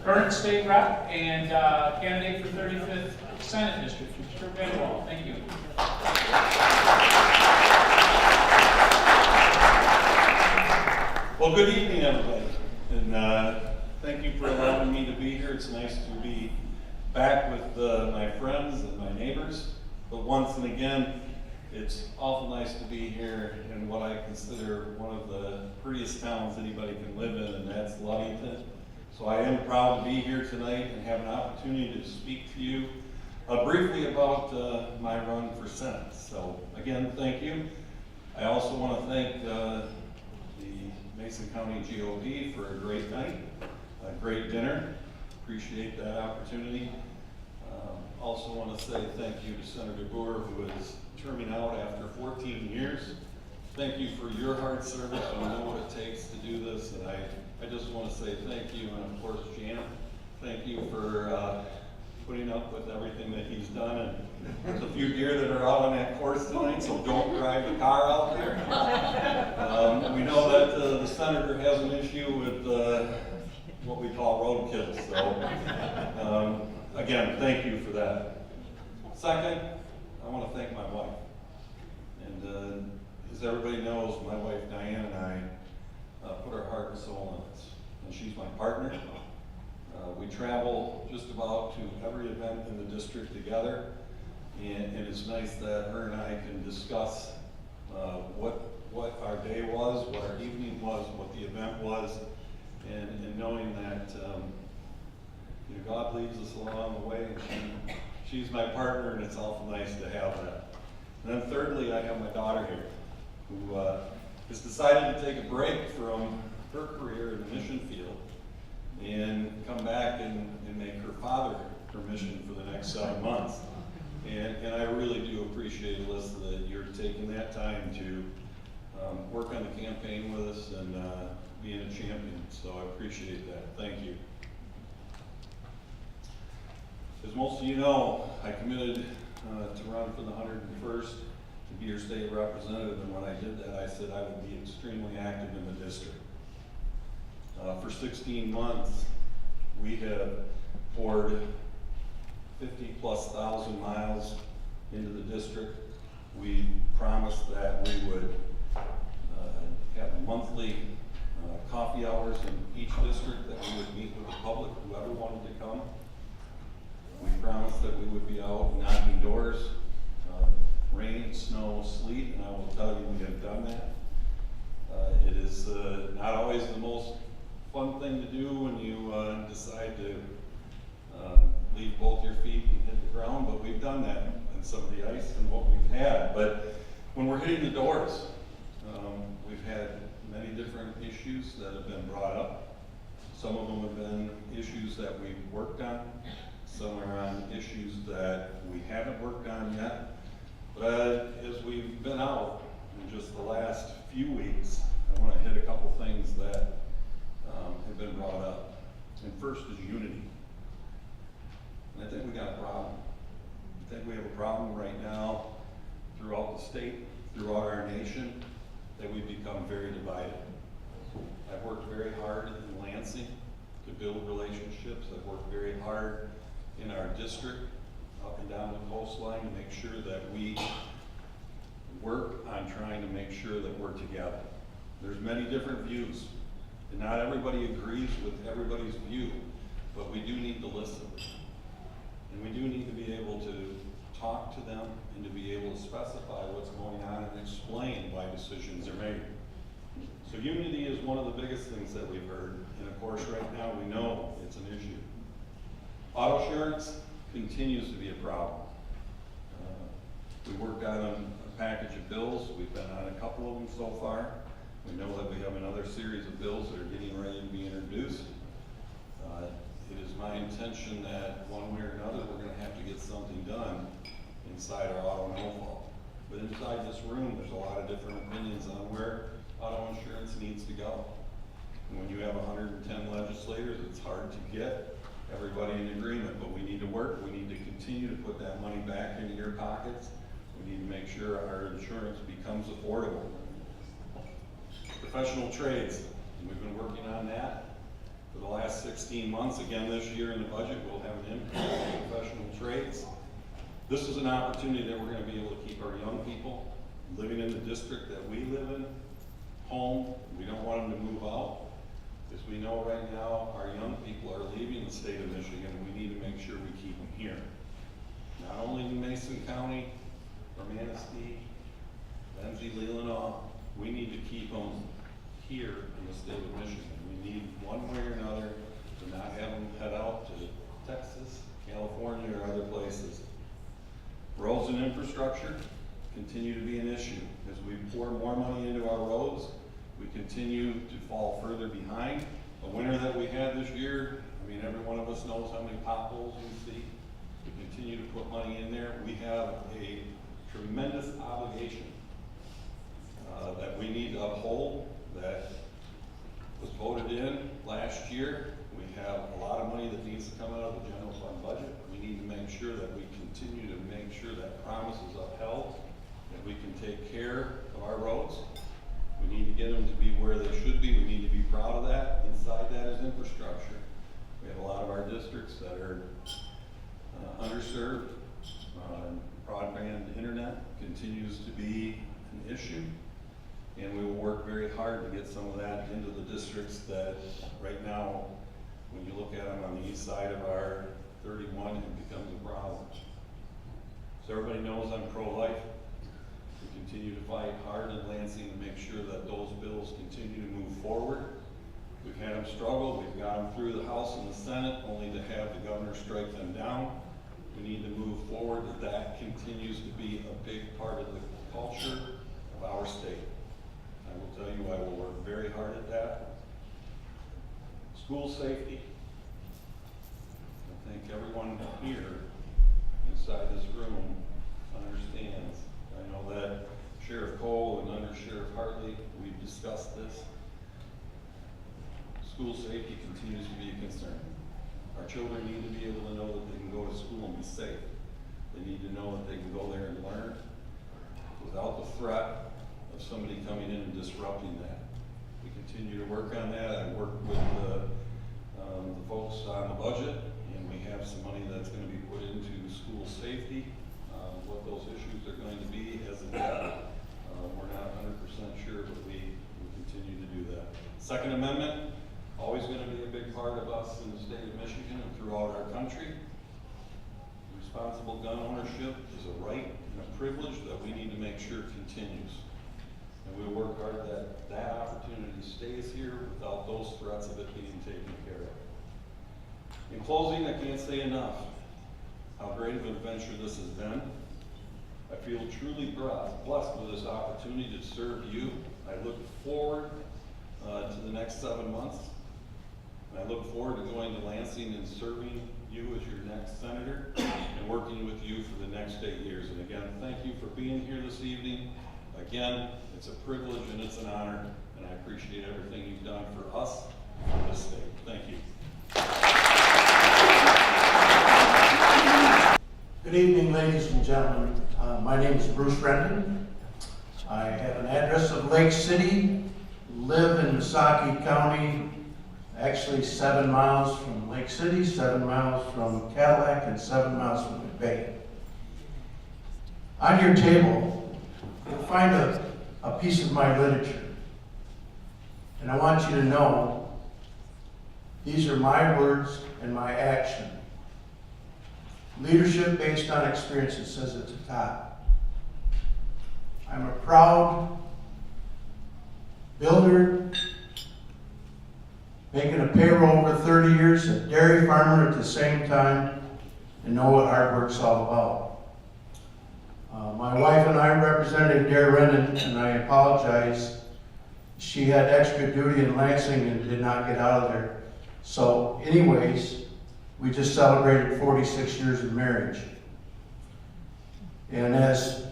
current state rep and candidate for 35th Senate District, Curt VanderWall. Thank you. Well, good evening, everybody, and thank you for allowing me to be here. It's nice to be back with my friends and my neighbors, but once and again, it's awful nice to be here in what I consider one of the prettiest towns anybody can live in, and that's Ludington. So I am proud to be here tonight and have an opportunity to speak to you briefly about my run for Senate. So again, thank you. I also want to thank the Mason County GOP for a great night, a great dinner. Appreciate that opportunity. Also want to say thank you to Senator Boer, who is terming out after 14 years. Thank you for your hard service. I know what it takes to do this, and I just want to say thank you, and of course, Jan, thank you for putting up with everything that he's done. And there's a few deer that are out on that course tonight, so don't drive the car out there. We know that the senator has an issue with what we call roadkill, so again, thank you for that. Second, I want to thank my wife. And as everybody knows, my wife Diane and I put our heart and soul in this. And she's my partner. We travel just about to every event in the district together. And it's nice that her and I can discuss what our day was, what our evening was, what the event was, and knowing that God leads us along the way, and she's my partner, and it's awful nice to have that. And then thirdly, I have my daughter here, who has decided to take a break from her career in the mission field and come back and make her father her mission for the next 7 months. And I really do appreciate, Alyssa, that you're taking that time to work on the campaign with us and being a champion. So I appreciate that. Thank you. As most of you know, I committed to run for the 101st to be your state representative, and when I did that, I said I would be extremely active in the district. For 16 months, we have poured 50,000+ miles into the district. We promised that we would have monthly coffee hours in each district, that we would meet with the public, whoever wanted to come. We promised that we would be out knocking doors, rain, snow, sleet, and I will tell you we have done that. It is not always the most fun thing to do when you decide to leave both your feet and hit the ground, but we've done that in some of the ice and what we've had. But when we're hitting the doors, we've had many different issues that have been brought up. Some of them have been issues that we've worked on. Some are on issues that we haven't worked on yet. But as we've been out in just the last few weeks, I want to hit a couple things that have been brought up. And first is unity. And I think we got a problem. I think we have a problem right now throughout the state, throughout our nation, that we've become very divided. I've worked very hard in Lansing to build relationships. I've worked very hard in our district, up and down the coastline, to make sure that we work on trying to make sure that we're together. There's many different views, and not everybody agrees with everybody's view, but we do need to listen. And we do need to be able to talk to them and to be able to specify what's going on and explain why decisions are made. So unity is one of the biggest things that we've heard, and of course right now we know it's an issue. Auto insurance continues to be a problem. We worked on a package of bills. We've been on a couple of them so far. We know that we have another series of bills that are getting ready to be introduced. It is my intention that one way or another we're going to have to get something done inside our auto no fault. But inside this room there's a lot of different opinions on where auto insurance needs to go. And when you have 110 legislators, it's hard to get everybody in agreement, but we need to work. We need to continue to put that money back into your pockets. We need to make sure our insurance becomes affordable. Professional trades, we've been working on that. For the last 16 months, again this year in the budget, we'll have an increase in professional trades. This is an opportunity that we're going to be able to keep our young people living in the district that we live in, home. We don't want them to move out. As we know right now, our young people are leaving the state of Michigan, and we need to make sure we keep them here. Not only in Mason County, or Manistee, Lindsay, Leelanau, we need to keep them here in the state of Michigan. We need one way or another to not have them head out to Texas, California, or other places. Roads and infrastructure continue to be an issue. As we pour more money into our roads, we continue to fall further behind. The winter that we had this year, I mean, every one of us knows how many potholes we see. We continue to put money in there. We have a tremendous obligation that we need to uphold, that was voted in last year. We have a lot of money that needs to come out of the general fund budget. We need to make sure that we continue to make sure that promise is upheld, that we can take care of our roads. We need to get them to be where they should be. We need to be proud of that. Inside that is infrastructure. We have a lot of our districts that are underserved. Broadband internet continues to be an issue, and we will work very hard to get some of that into the districts that right now, when you look at them on the east side of our 31, it becomes a problem. So everybody knows I'm pro-life. We continue to fight hard in Lansing to make sure that those bills continue to move forward. We've had them struggle. We've got them through the House and the Senate, only to have the governor strike them down. We need to move forward. That continues to be a big part of the culture of our state. I will tell you, I will work very hard at that. School safety. I think everyone here inside this room understands. I know that Sheriff Cole and Under Sheriff Hartley, we've discussed this. School safety continues to be a concern. Our children need to be able to know that they can go to school and be safe. They need to know that they can go there and learn without the threat of somebody coming in and disrupting that. We continue to work on that. I work with the folks on the budget, and we have some money that's going to be put into school safety. What those issues are going to be as of yet, we're not 100% sure, but we continue to do that. Second Amendment, always going to be a big part of us in the state of Michigan and throughout our country. Responsible gun ownership is a right and a privilege that we need to make sure continues. And we work hard that that opportunity stays here without those threats of it being taken care of. In closing, I can't say enough how great of an adventure this has been. I feel truly blessed with this opportunity to serve you. I look forward to the next 7 months. And I look forward to going to Lansing and serving you as your next senator and working with you for the next 8 years. And again, thank you for being here this evening. Again, it's a privilege and it's an honor, and I appreciate everything you've done for us and this state. Thank you. Good evening, ladies and gentlemen. My name is Bruce Rendon. I have an address of Lake City, live in Misaki County, actually 7 miles from Lake City, 7 miles from Cadillac, and 7 miles from the Bay. On your table, you'll find a piece of my literature. And I want you to know, these are my words and my action. Leadership based on experience, it says at the top. I'm a proud builder, making a payroll over 30 years, a dairy farmer at the same time, and know what hard work's all about. My wife and I, Representative Rendon, and I apologize, she had extra duty in Lansing and did not get out of there. So anyways, we just celebrated 46 years of marriage. And as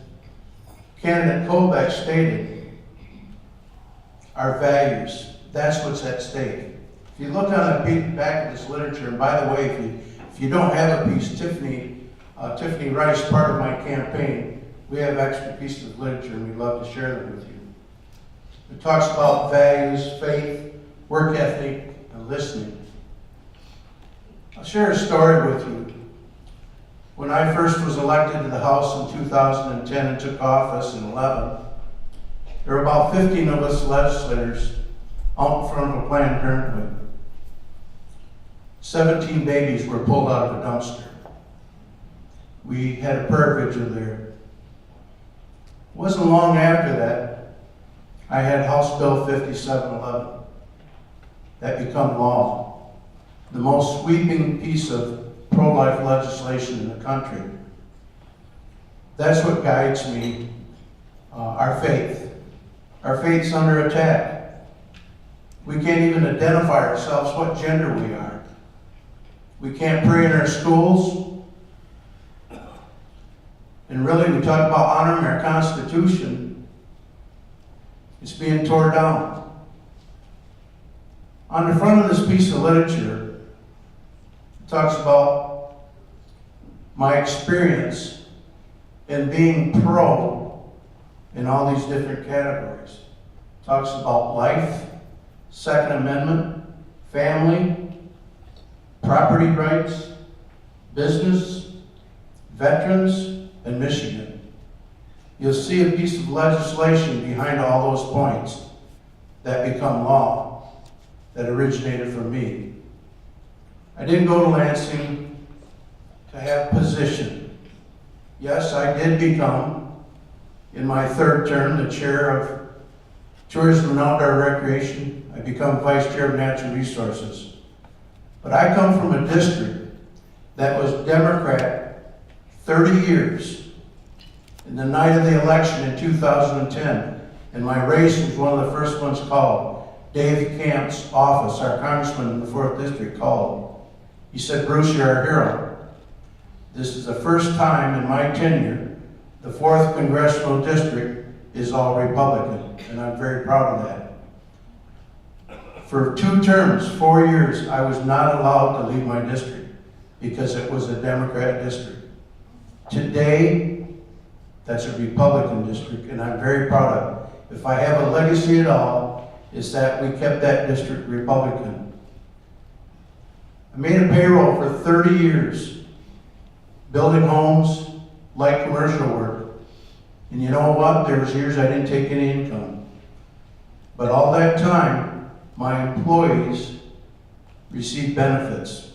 candidate Colbeck stated, our values, that's what's at stake. If you look on the back of this literature, and by the way, if you don't have a piece, Tiffany Rice, part of my campaign, we have extra pieces of literature and we'd love to share them with you. It talks about values, faith, work ethic, and listening. I'll share a story with you. When I first was elected to the House in 2010 and took office in 11, there were about 15 of us legislators out in front of a Planned Parenthood. 17 babies were pulled out of a dumpster. We had a prayer vigil there. It wasn't long after that, I had House Bill 5711. That become law. The most sweeping piece of pro-life legislation in the country. That's what guides me, our faith. Our faith's under attack. We can't even identify ourselves what gender we are. We can't pray in our schools. And really, we talk about honoring our Constitution. It's being torn down. On the front of this piece of literature, it talks about my experience in being pro in all these different categories. It talks about life, Second Amendment, family, property rights, business, veterans, and Michigan. You'll see a piece of legislation behind all those points that become law, that originated from me. I didn't go to Lansing to have position. Yes, I did become, in my third term, the chair of Tourism and Outdoor Recreation. I become vice chair of Natural Resources. But I come from a district that was Democrat 30 years. In the night of the election in 2010, and my race was one of the first ones called. Dave Camp's office, our congressman in the 4th District, called. He said, "Bruce, you're our hero. This is the first time in my tenure the 4th Congressional District is all Republican," and I'm very proud of that. For 2 terms, 4 years, I was not allowed to leave my district because it was a Democrat district. Today, that's a Republican district, and I'm very proud of it. If I have a legacy at all, it's that we kept that district Republican. I made a payroll for 30 years, building homes, light commercial work. And you know what? There was years I didn't take any income. But all that time, my employees received benefits.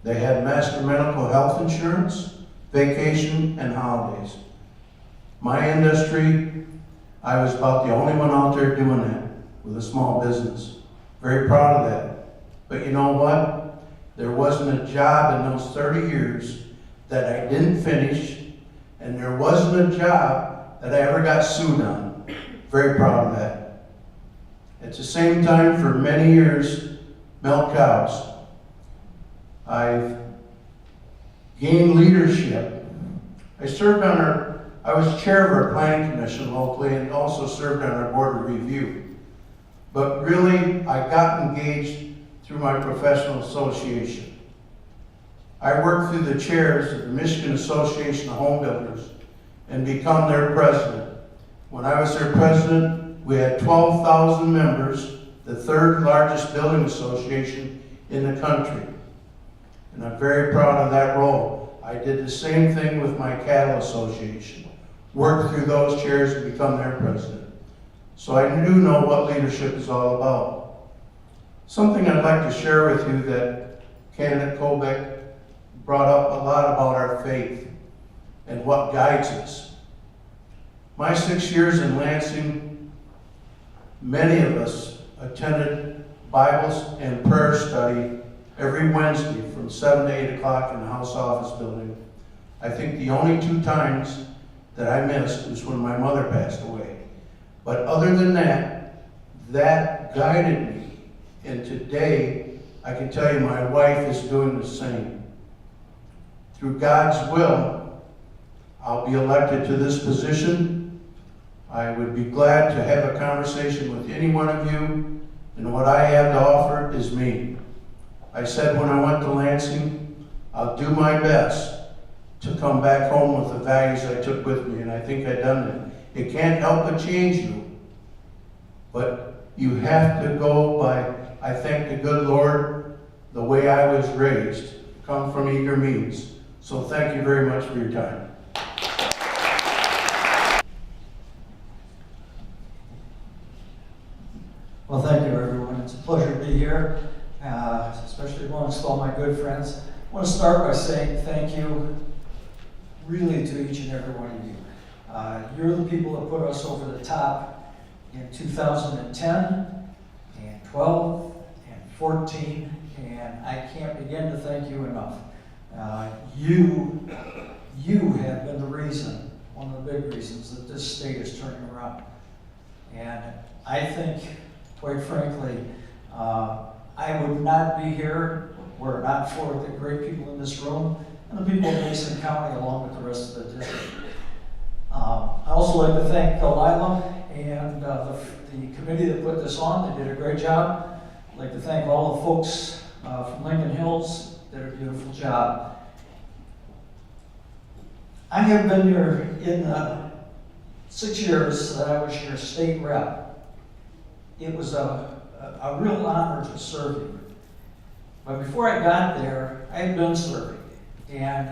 They had master medical health insurance, vacation, and holidays. My industry, I was about the only one out there doing that with a small business. Very proud of that. But you know what? There wasn't a job in those 30 years that I didn't finish, and there wasn't a job that I ever got sued on. Very proud of that. At the same time, for many years, milk cows. I've gained leadership. I was chair of our planning commission locally and also served on our board of review. But really, I got engaged through my professional association. I worked through the chairs of the Michigan Association of Home Builders and become their president. When I was their president, we had 12,000 members, the 3rd largest building association in the country. And I'm very proud of that role. I did the same thing with my cattle association. Worked through those chairs and become their president. So I do know what leadership is all about. Something I'd like to share with you that candidate Colbeck brought up a lot about our faith and what guides us. My 6 years in Lansing, many of us attended Bibles and prayer study every Wednesday from 7 to 8 o'clock in the House office building. I think the only 2 times that I missed was when my mother passed away. But other than that, that guided me. And today, I can tell you my wife is doing the same. Through God's will, I'll be elected to this position. I would be glad to have a conversation with any one of you, and what I have to offer is me. I said when I went to Lansing, I'll do my best to come back home with the values I took with me, and I think I've done that. It can't help but change you, but you have to go by, I thank the good Lord, the way I was raised. come from eager means. So thank you very much for your time. Well, thank you, everyone. It's a pleasure to be here, especially amongst all my good friends. I want to start by saying thank you really to each and every one of you. You're the people that put us over the top in 2010 and 12 and 14, and I can't begin to thank you enough. You have been the reason, one of the big reasons that this state is turning around. And I think, quite frankly, I would not be here were it not for the great people in this room and the people of Mason County along with the rest of the district. I also like to thank Lila and the committee that put this on. They did a great job. I'd like to thank all the folks from Lincoln Hills. They did a beautiful job. I have been here in 6 years that I was your state rep. It was a real honor to serve you. But before I got there, I had been serving. And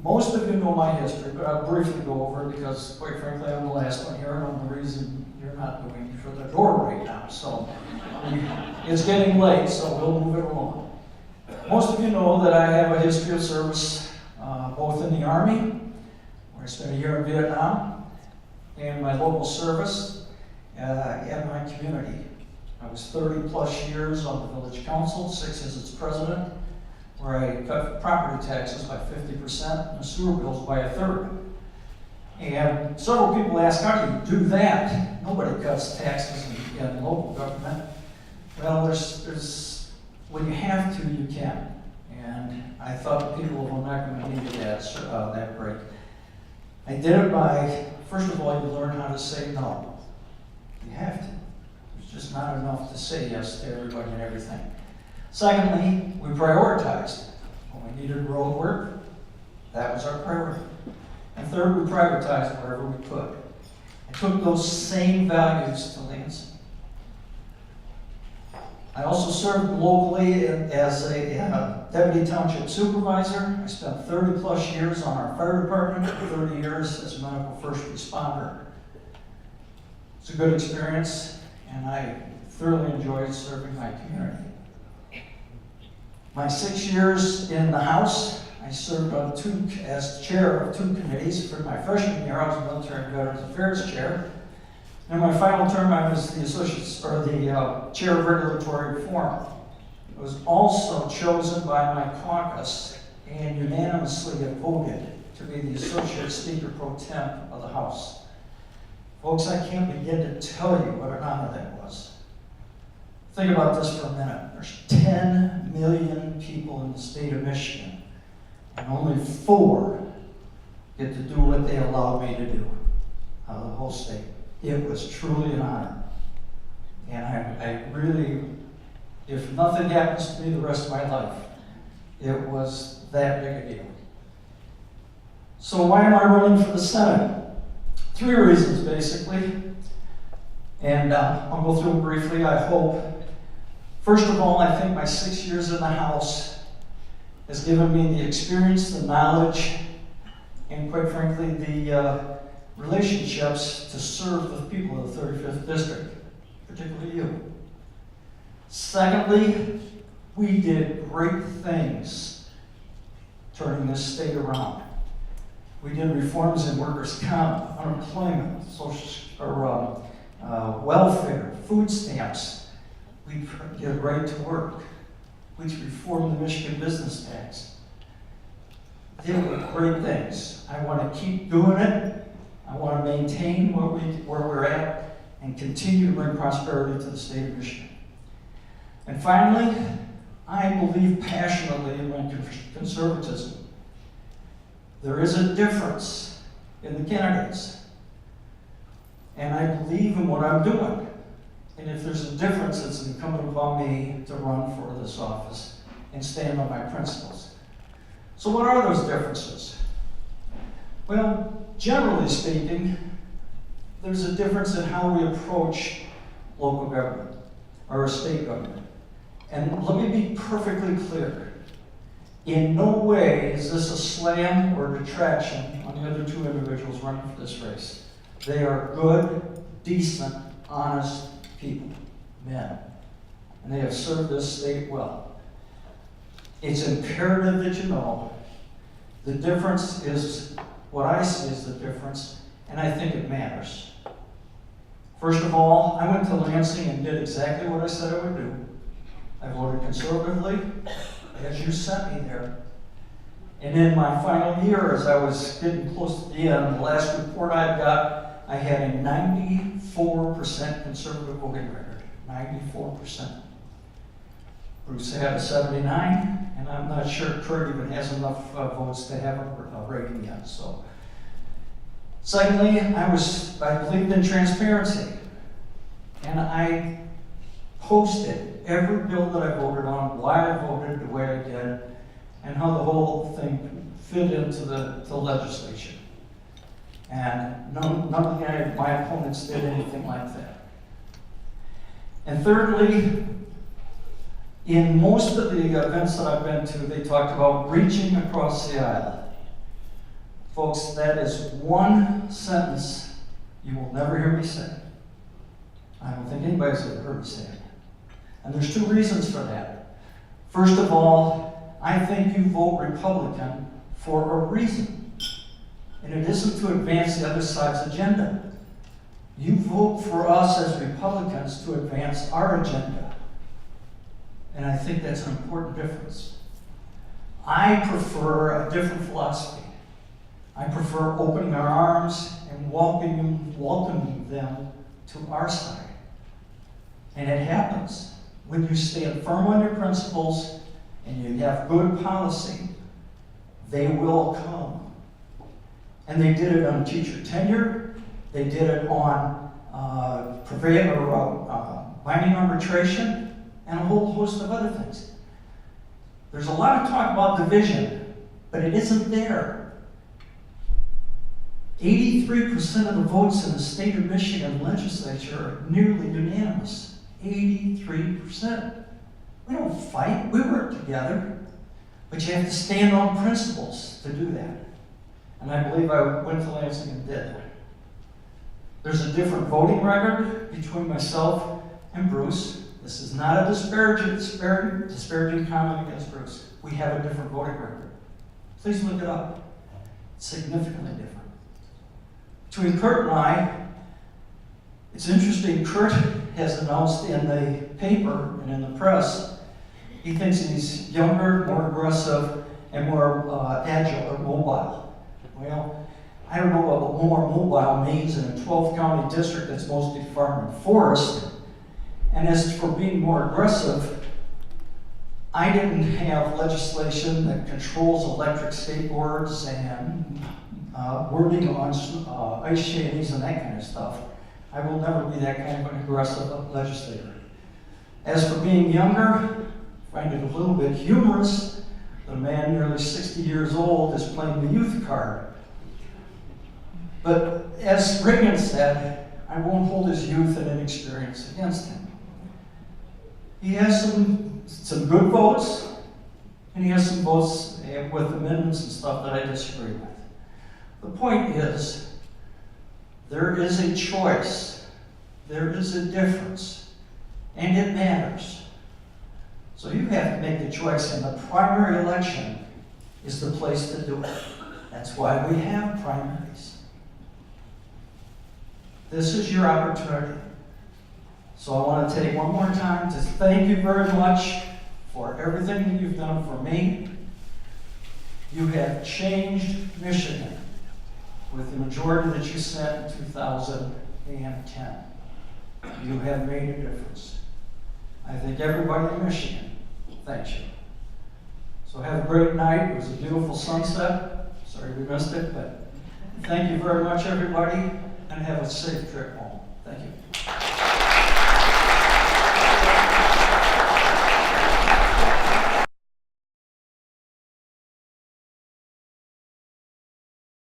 most of you know my history, but I'll briefly go over it because, quite frankly, I'm the last one here, and I'm the reason you're not moving for the door right now. So it's getting late, so we'll move it along. Most of you know that I have a history of service both in the Army, where I spent a year in Vietnam, and my local service and my community. I was 30 plus years on the village council, 6 as its president, where I cut property taxes by 50% and the sewer bills by 1/3. And several people ask, how do you do that? Nobody cuts taxes in local government. Well, there's when you have to, you can. And I thought the people of Oneida needed that break. I did it by, first of all, you learn how to say no. You have to. There's just not enough to say yes to everybody and everything. Secondly, we prioritized. When we needed road work, that was our priority. And third, we privatized wherever we could. I took those same values to Lansing. I also served locally as a deputy township supervisor. I spent 30 plus years on our fire department, 30 years as a medical first responder. It's a good experience, and I thoroughly enjoyed serving my community. My 6 years in the House, I served on as chair of 2 committees. For my freshman year, I was Military and Veterans Affairs chair. In my final term, I was the chair of regulatory reform. I was also chosen by my caucus and unanimously voted to be the associate speaker pro tem of the House. Folks, I can't begin to tell you what an honor that was. Think about this for a minute. There's 10 million people in the state of Michigan, and only 4 get to do what they allowed me to do out of the whole state. It was truly an honor. And I really, if nothing happens to me the rest of my life, it was that big a deal. So why am I running for the Senate? 3 reasons, basically. And I'll go through them briefly, I hope. First of all, I think my 6 years in the House has given me the experience, the knowledge, and quite frankly, the relationships to serve the people of the 35th District, particularly you. Secondly, we did great things turning this state around. We did reforms in workers' comp, unemployment, welfare, food stamps. We did right to work. We reformed the Michigan business tax. They were great things. I want to keep doing it. I want to maintain where we're at and continue to bring prosperity to the state of Michigan. And finally, I believe passionately in conservatism. There is a difference in the candidates. And I believe in what I'm doing. And if there's a difference, it's incumbent upon me to run for this office and stand on my principles. So what are those differences? Well, generally speaking, there's a difference in how we approach local government or state government. And let me be perfectly clear. In no way is this a slam or detraction on the other two individuals running for this race. They are good, decent, honest people, men, and they have served this state well. It's imperative that you know the difference is what I see as the difference, and I think it matters. First of all, I went to Lansing and did exactly what I said I would do. I voted conservatively, as you sent me there. And in my final year, as I was getting close to the end, the last report I got, I had a 94% conservative voting record. 94%. Bruce had a 79, and I'm not sure Curt even has enough votes to have a rating yet. So, secondly, I believed in transparency, and I posted every bill that I voted on, why I voted the way I did, and how the whole thing fit into the legislation. And none of my opponents did anything like that. And thirdly, in most of the events that I've been to, they talked about reaching across the aisle. Folks, that is one sentence you will never hear me say. I don't think anybody's ever heard me say it. And there's two reasons for that. First of all, I think you vote Republican for a reason. And it isn't to advance the other side's agenda. You vote for us as Republicans to advance our agenda. And I think that's an important difference. I prefer a different philosophy. I prefer opening our arms and welcoming them to our side. And it happens when you stand firm on your principles and you have good policy. They will come. And they did it on teacher tenure. They did it on binding arbitration, and a whole host of other things. There's a lot of talk about division, but it isn't there. 83% of the votes in the state of Michigan legislature are nearly unanimous. 83%. We don't fight, we work together. But you have to stand on principles to do that. And I believe I went to Lansing and did that. There's a different voting record between myself and Bruce. This is not a disparaging comment against Bruce. We have a different voting record. Please look it up. It's significantly different. Between Curt and I, it's interesting, Curt has announced in the paper and in the press, he thinks he's younger, more aggressive, and more agile or mobile. Well, I don't know what more mobile means in a 12-county district that's mostly farm and forest. And as for being more aggressive, I didn't have legislation that controls electric skateboards and wording on ice shanties and that kind of stuff. I will never be that kind of an aggressive legislator. As for being younger, I find it a little bit humorous that a man nearly 60 years old is playing the youth card. But as Reagan said, I won't hold his youth and inexperience against him. He has some good votes, and he has some votes with amendments and stuff that I disagree with. The point is, there is a choice, there is a difference, and it matters. So you have to make the choice, and the primary election is the place to do it. That's why we have primaries. This is your opportunity. So I want to take one more time to thank you very much for everything that you've done for me. You have changed Michigan with the majority that you sent in 2010. You have made a difference. I think everybody in Michigan thanks you. So have a great night. It was a beautiful sunset. Sorry we missed it, but thank you very much, everybody, and have a safe trip home. Thank you.